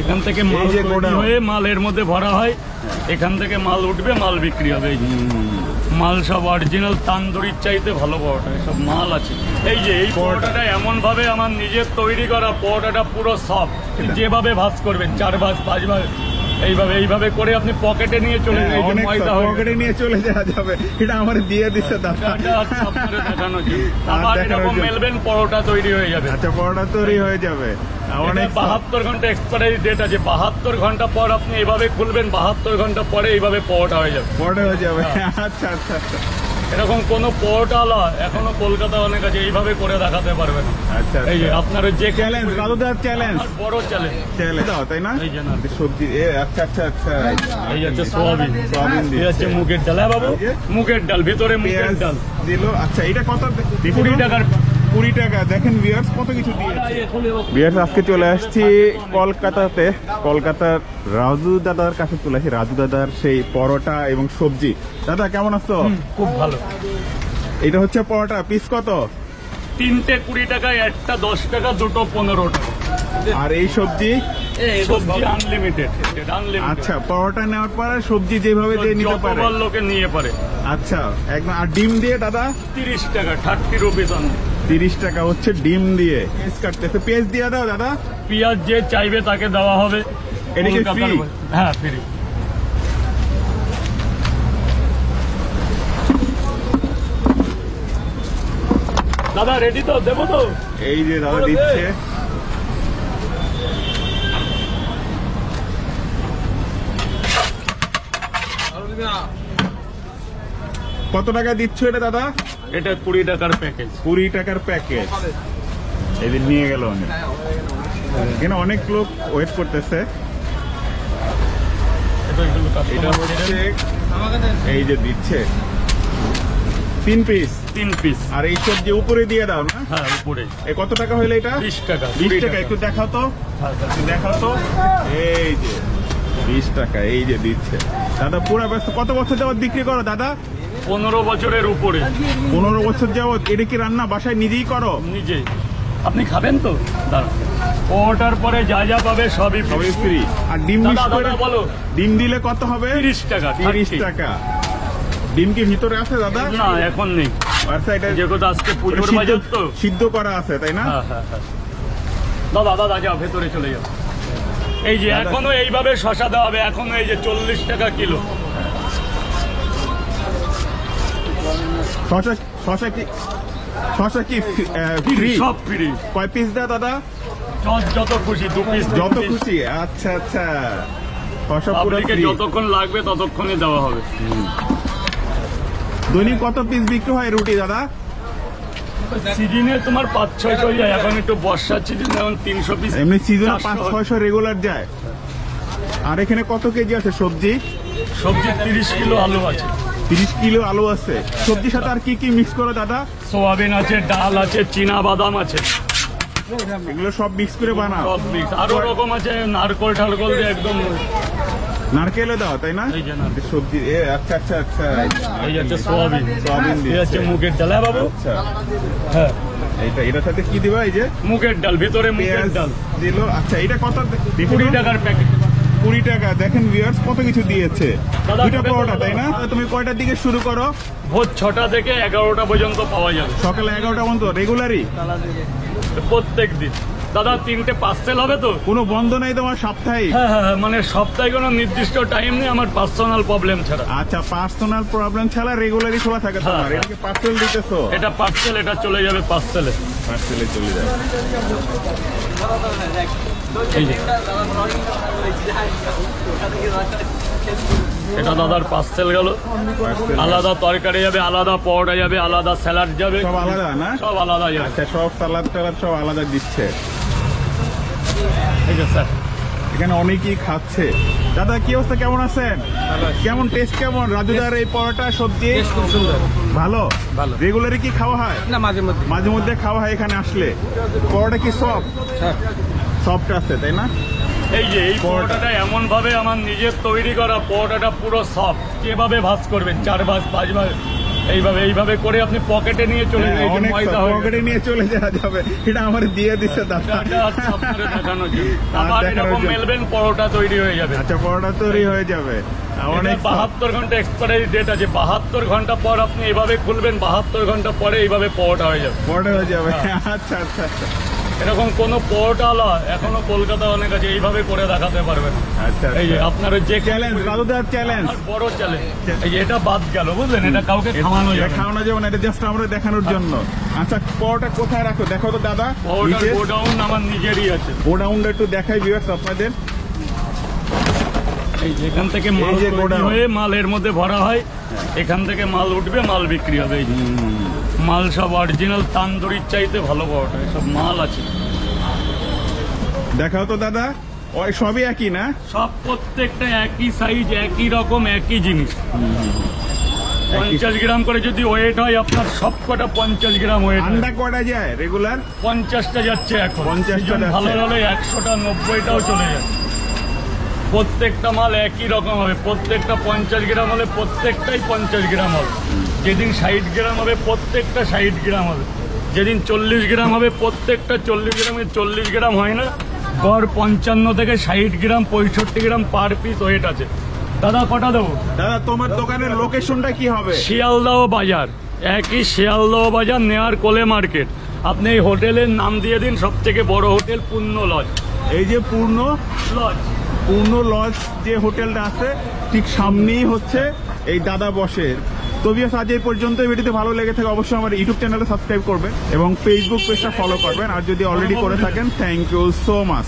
এখান থেকে মাল হয়ে মাল এর মধ্যে ভরা হয়, এখান থেকে মাল উঠবে, মাল বিক্রি হবে। মাল সব অরিজিনাল তান্দুরির চাইতে ভালো পরোটা, সব মাল আছে। এই যে এই পরোটাটা এমন ভাবে আমার নিজের তৈরি করা, পরোটাটা পুরো সফট। যেভাবে ভাঁজ করবেন 4 ভাঁজ 5 ভাঁজ এইভাবে করে আপনি পকেটে নিয়ে চলে যাবেন, পকেটে নিয়ে চলে যাওয়া যাবে। এটা আমার দিয়ে দিচ্ছে দাদা, দেখানোর জন্য। আবার এরকম মেলবেন, পরোটা তৈরি হয়ে যাবে। আচ্ছা, পরোটা তৈরি হয়ে যাবে। 72 ঘন্টা এক্সপায়ারি ডেট আছে। 72 ঘন্টা পর আপনি এইভাবে খুলবেন, 72 ঘন্টা পরে এইভাবে পরোটা হয়ে যাবে। পরোটা হয়ে যাবে। আচ্ছা আচ্ছা আচ্ছা। এরকম কোন পরোটাওয়ালা এখনো কলকাতা অনেক আছে এইভাবে করে দেখাতে পারবে না। আচ্ছা, এই যে আপনার যে চ্যালেঞ্জ, দাদুদার চ্যালেঞ্জ, বড় চ্যালেঞ্জ দাও, তাই না? এই যে সবজি। আচ্ছা আচ্ছা আচ্ছা। এই হচ্ছে সোয়াবিন, এই হচ্ছে মুগের ডাল। হ্যাঁ বাবু, মুগের ডাল, ভিতরে মুগের ডাল দিল। আচ্ছা, এটা কত? 20 টাকার। 20 টাকা। দেখেন ভিউয়ার্স কত কিছু দিয়েছে। ভিউয়ার্স, আজকে চলে আসছি কলকাতাতে, কলকাতার রাজু দাদার কাছে চলে আসি। রাজু দাদার সেই পরোটা এবং সবজি। দাদা কেমন আছো? খুব ভালো। এটা হচ্ছে পরোটা, পিস কত? 3টে 20 টাকায়, একটা 10 টাকা, দুটো 15 টাকা। আর এই সবজি? সবজি আনলিমিটেড। আচ্ছা, পরোটা নেওয়ার পরে সবজি যেভাবে দিয়ে নিতে পারে, যতবার লোকে নিয়ে পারে। আচ্ছা, একদম। আর ডিম দিয়ে দাদা? 30 টাকা, 30 রুপিস। 30 টাকা হচ্ছে ডিম দিয়ে। পেঁয়াজ কাটতেছে, পেঁয়াজ দিয়ে দাও দাদা। পেঁয়াজ যে চাইবে তাকে দেওয়া হবে। এটা কি ফ্রি? হ্যাঁ, ফ্রি। দাদা রেডি তো? দেবো তো? এই যে দাদা দিচ্ছে। কত টাকা দিচ্ছ এটা দাদা? এটা 20 টাকার প্যাকেজ। 20 টাকার প্যাকেজ। এদিন নিয়ে গেল অনেক, এখানে অনেক লোক ওয়েট করতেছে। এটা হচ্ছে এই যে দিচ্ছে 3 পিস। আর এই সবজি উপরে দিয়ে দাও না? হ্যাঁ, উপরে। কত টাকা হইলো এটা? 20 টাকা। 20 টাকা। একটু দেখাও তো, দেখাও তো। এই যে 20 টাকা, এই যে দিচ্ছে দাদা। পুরো ব্যস্ত। কত বছর যাবত বিক্রি করো দাদা? 15 বছরের উপরে। 15 বছর যাবত। এটা কি রান্না বাসায় নিজেই করো? নিজেই। আপনি খাবেন তো? দাঁড়ান, ওটার পরে যা যা পাবে সবই ফ্রি। আর ডিম মিক্স করে বলো, ডিম দিলে কত হবে? 30 টাকা। 30 টাকা। ডিম কি ভিতরে আছে দাদা? না, এখন নেই। যেহেতু আজকে পুজোর বাজার তো সিদ্ধ করা আছে, তাই না? দাদা যাও, ভেতরে চলে যাও। এই যে এখনো এইভাবে শশা দেওয়া হবে, এখনো এই যে 40 টাকা কিলো। শশা কি ফ্রি? সব ফ্রি। কয় পিস দেয় দাদা? যত খুশি, 2 পিস, যত খুশি। আচ্ছা আচ্ছা। শশা পুরো ফ্রি। যতক্ষণ লাগবে ততক্ষণই দেওয়া হবে। দৈনিক কত পিস বিক্রি হয় রুটি দাদা? সিজনে তোমার 500-600 যায়। এখন একটু বর্ষার সিজনে এখন 300 পিস। এমনি সিজনে 500-600 রেগুলার যায়। আর এখানে কত কেজি আছে সবজি? 30 কিলো আলু আছে। 30 কিলো আলু আছে। সবজির সাথে আর কি কি মিক্স করো দাদা? সোয়াবিন আছে, ডাল আছে, চীনা বাদাম আছে। এগুলো সব মিক্স করে বানাও? সব মিক্স। আরো রকম আছে, নারকল ঠারকল দিয়ে একদম। নারকেলে দাও, তাই না? সবজি। আচ্ছা আচ্ছা আচ্ছা। এই হচ্ছে সোয়াবিন, এই হচ্ছে মুগের ডাল। হ্যাঁ বাবু। আচ্ছা, হ্যাঁ। এটার সাথে কি দিবা? এই যে মুগের ডাল, ভিতরে মুগের ডাল দিল। আচ্ছা, এটা কত? 20 টাকার প্যাকেট। 20 টাকা। দেখেন ভিউয়ার্স কত কিছু দিয়েছে। 2টা পরোটা, তাই না? তুমি কয়টার দিকে শুরু করো? ভোর 6টা থেকে 11টা পর্যন্ত পাওয়া যাবে। সকালে 11টা পর্যন্ত রেগুলারই? প্রত্যেক দিন। দাদা 3টে পার্সেল হবে তো? কোনো বন্ধ নাই তোমার সাপ্তাহিক? হ্যাঁ, মানে সপ্তাহে কোনো নির্দিষ্ট টাইম নেই, আমার পার্সোনাল প্রবলেম ছাড়া। আচ্ছা, পার্সোনাল প্রবলেম ছাড়া রেগুলারই খোলা থাকে তোমার? এটা কি পার্সেল দিতেছো? এটা পার্সেল, এটা চলে যাবে পার্সেলে চলে যাবে। এটা দাদার পার্সেল গেল। আলাদা তরকারি যাবে, আলাদা পরোটা যাবে, আলাদা স্যালাড যাবে। সব আলাদা না? সব আলাদা যাবে। আচ্ছা, সব সালাদ টালাদ সব আলাদা দিচ্ছে। ঠিক আছে স্যার। এখানে অনেকেই খাচ্ছে। দাদা কি অবস্থা, কেমন আছেন? কেমন টেস্ট কেমন রাজুদার এই পরোটা সবজি? খুব সুন্দর। ভালো। রেগুলারই কি খাওয়া হয়? না, মাঝে মধ্যে খাওয়া হয় এখানে আসলে। পরোটা কি সফট আছে, তাই না? এই যে এই পরোটাটা এমন ভাবে আমার নিজের তৈরি করা, পরোটাটা পুরো সফট। যেভাবে ভাঁজ করবেন 4 ভাঁজ 5 ভাঁজ এইভাবে করে আপনি পকেটে নিয়ে চলে যাবেন, অনেক ময়দা হয়ে পকেটে নিয়ে চলে যাওয়া যাবে। এটা আমার দিয়ে দিচ্ছে দাদা। দেখানোর জন্য। আবার এরকম মেলবেন, পরোটা তৈরি হয়ে যাবে। আচ্ছা, পরোটা তৈরি হয়ে যাবে। অনেক 72 ঘন্টা এক্সপায়ারি ডেট আছে। 72 ঘন্টা পর আপনি এইভাবে খুলবেন, 72 ঘন্টা পরে এইভাবে পরোটা হয়ে যাবে। পরোটা হয়ে যাবে। আচ্ছা আচ্ছা আচ্ছা এরকম কোন পরোটাওয়ালা এখনো কলকাতা অনেক আছে এইভাবে করে দেখাতে পারবে না। আচ্ছা, এই যে আপনার যে চ্যালেঞ্জ, দাদুদার চ্যালেঞ্জ, বড় চ্যালেঞ্জ। এই যে এটা বাদ গেল, বুঝলেন? এটা কাউকে খাওয়ানো যাবে না। খাওয়ানো যাবে না, এটা জাস্ট আমরা দেখানোর জন্য। আচ্ছা, পরোটা কোথায় রাখো দেখো তো দাদা। পরোটার গোডাউন আমার নিজেরই আছে। গোডাউনটা একটু দেখাই ভিউয়ার্স আপনাদের। এই যে এখান থেকে মাল যে তৈরি গোডাউন। হয়ে মাল এর মধ্যে ভরা হয়, এখান থেকে মাল উঠবে, মাল বিক্রি হবে। এই যে মাল সব অরিজিনাল তান্দুরির চাইতে ভালো পরোটা, সব মাল আছে। দেখাও তো দাদা, ওই সবই একই না? সব প্রত্যেকটা একই সাইজ, একই রকম, একই জিনিস। 50 গ্রাম করে যদি ওয়েট হয় আপনার, সব কটা 50 গ্রাম ওয়েট। আন্ডা কটা যায় রেগুলার? 50টা যাচ্ছে এখন। 50টা সিজন যাচ্ছে। ভালো হলে 100টা 90টাও চলে যায়। প্রত্যেকটা মাল একই রকম হবে। প্রত্যেকটা 50 গ্রাম হলে প্রত্যেকটাই 50 গ্রাম হবে। যেদিন 60 গ্রাম হবে প্রত্যেকটা 60 গ্রাম হবে। যেদিন 40 গ্রাম হবে প্রত্যেকটা 40 গ্রামে 40 গ্রাম হয় না। গড় 55 থেকে 60 গ্রাম 65 গ্রাম পার পিস ওয়েট আছে। দাদা কটা দেবো? দাদা তোমার দোকানের লোকেশনটা কি হবে? শিয়ালদহ বাজার, একই শিয়ালদহ বাজার, নেয়ার কোলে মার্কেট। আপনি এই হোটেলের নাম দিয়ে দিন, সব থেকে বড় হোটেল পূর্ণ লজ। এই যে পূর্ণ লজ যে হোটেলটা আছে ঠিক সামনেই হচ্ছে এই দাদা বসে। তবে আজ এই পর্যন্ত। ভিডিওতে ভালো লেগে থাকে অবশ্যই আমার ইউটিউব চ্যানেলে সাবস্ক্রাইব করবেন এবং ফেসবুক পেজটা ফলো করবেন। আর যদি অলরেডি করে থাকেন, থ্যাংক ইউ সো মাচ।